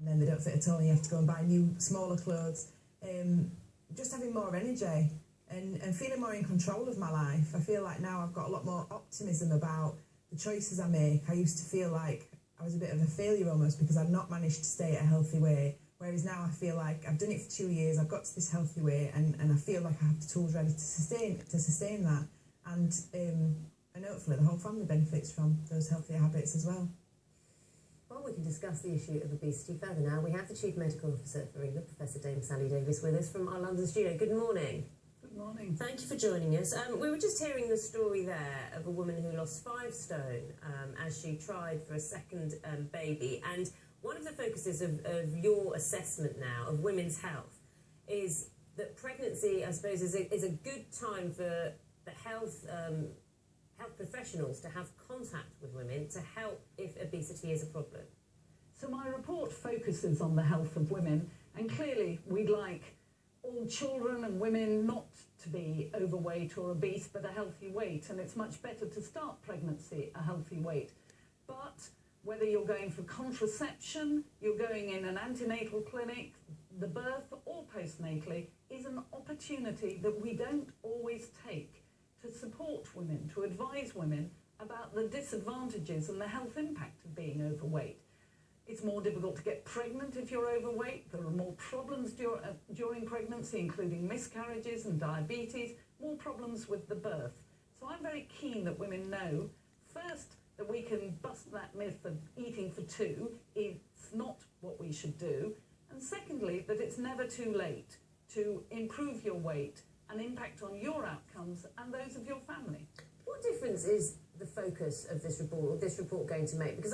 and then they don't fit at all and you have to go and buy new, smaller clothes. Just having more energy and feeling more in control of my life. I feel like now I've got a lot more optimism about the choices I make. I used to feel like I was a bit of a failure almost because I'd not managed to stay at a healthy weight, whereas now I feel like I've done it for 2 years, I've got to this healthy weight, and I feel like I have the tools ready to sustain that, and hopefully the whole family benefits from those healthier habits as well. Well, we can discuss the issue of obesity further now. We have the Chief Medical Officer for England, Professor Dame Sally Davies, with us from our London studio. Good morning. Good morning. Thank you for joining us. We were just hearing the story there of a woman who lost 5 stone as she tried for a second baby. And one of the focuses of your assessment now of women's health is that pregnancy, I suppose, is a good time for the health professionals to have contact with women to help if obesity is a problem. So my report focuses on the health of women, and clearly we'd like all children and women not to be overweight or obese, but a healthy weight, and it's much better to start pregnancy a healthy weight. But whether you're going for contraception, you're going in an antenatal clinic, the birth or postnatally is an opportunity that we don't always take to support women, to advise women about the disadvantages and the health impact of being overweight. It's more difficult to get pregnant if you're overweight. There are more problems during pregnancy, including miscarriages and diabetes, more problems with the birth. So I'm very keen that women know, first, that we can bust that myth of eating for 2. It's not what we should do. And secondly, that it's never too late to improve your weight and impact on your outcomes and those of your family. What difference is the focus of this report going to make? Because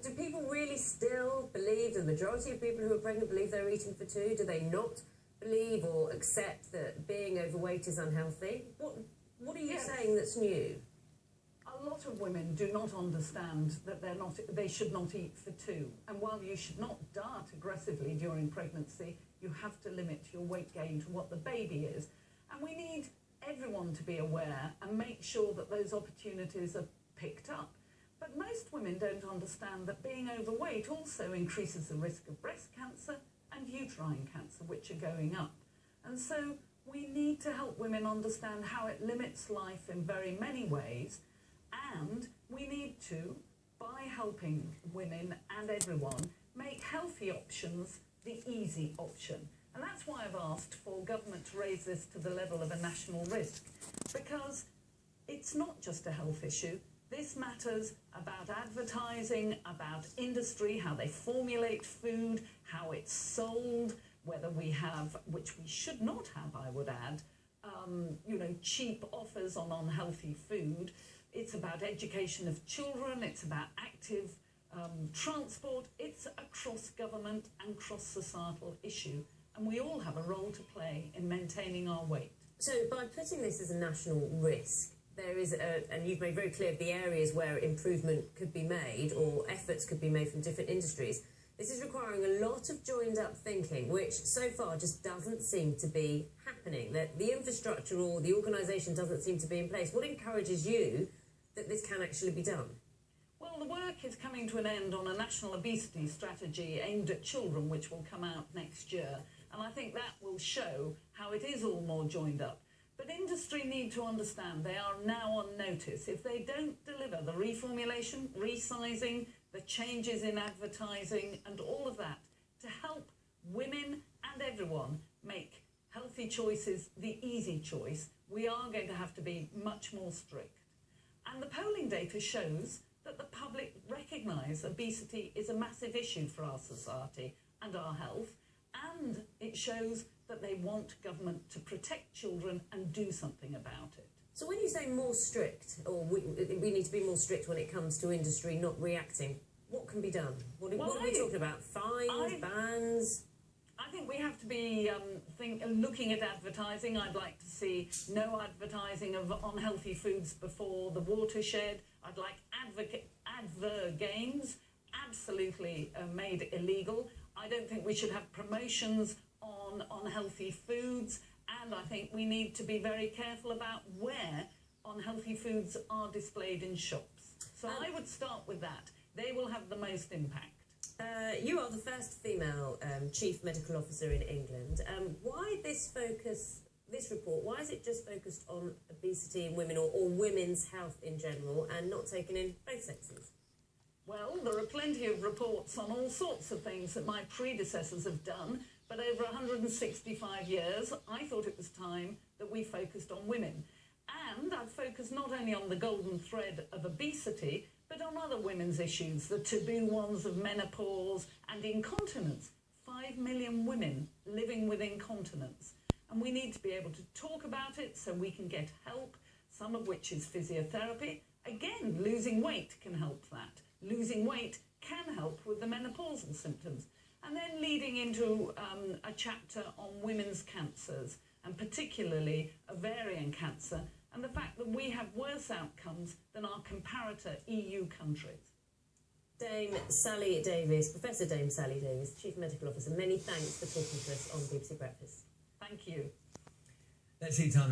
do people really still believe, the majority of people who are pregnant believe they're eating for 2? Do they not believe or accept that being overweight is unhealthy? What are you saying that's new? A lot of women do not understand that they should not eat for 2. And while you should not diet aggressively during pregnancy, you have to limit your weight gain to what the baby is. And we need everyone to be aware and make sure that those opportunities are picked up. But most women don't understand that being overweight also increases the risk of breast cancer and uterine cancer, which are going up. And so we need to help women understand how it limits life in very many ways, and we need to, by helping women and everyone, make healthy options the easy option. And that's why I've asked for government to raise this to the level of a national risk, because it's not just a health issue. This matters about advertising, about industry, how they formulate food, how it's sold, whether we have, which we should not have, I would add, cheap offers on unhealthy food. It's about education of children, it's about active transport. It's a cross-government and cross-societal issue. And we all have a role to play in maintaining our weight. So by putting this as a national risk, there is, and you've made very clear the areas where improvement could be made or efforts could be made from different industries. This is requiring a lot of joined-up thinking, which so far just doesn't seem to be happening. That the infrastructure or the organisation doesn't seem to be in place. What encourages you that this can actually be done? Well, the work is coming to an end on a national obesity strategy aimed at children, which will come out next year. And I think that will show how it is all more joined up. But industry need to understand they are now on notice. If they don't deliver the reformulation, resizing, the changes in advertising and all of that to help women and everyone make healthy choices the easy choice, we are going to have to be much more strict. And the polling data shows that the public recognise obesity is a massive issue for our society and our health. And it shows that they want government to protect children and do something about it. So when you say more strict, or we need to be more strict when it comes to industry not reacting, what can be done? What are we talking about? Fines, bans? I think we have to be looking at advertising. I'd like to see no advertising of unhealthy foods before the watershed. I'd like advert games absolutely made illegal. I don't think we should have promotions on unhealthy foods, and I think we need to be very careful about where unhealthy foods are displayed in shops. So I would start with that. They will have the most impact. You are the first female chief medical officer in England. Why this report, why is it just focused on obesity in women or women's health in general and not taking in both sexes? Well, there are plenty of reports on all sorts of things that my predecessors have done, but over 165 years, I thought it was time that we focused on women. And I've focused not only on the golden thread of obesity, but on other women's issues, the taboo ones of menopause and incontinence. 5 million women living with incontinence. And we need to be able to talk about it so we can get help, some of which is physiotherapy. Again, losing weight can help that. Losing weight can help with the menopausal symptoms. And then leading into a chapter on women's cancers, and particularly ovarian cancer, and the fact that we have worse outcomes than our comparator EU countries. Dame Sally Davies, Professor Dame Sally Davies, Chief Medical Officer, many thanks for talking to us on BBC Breakfast. Thank you. Let's see time.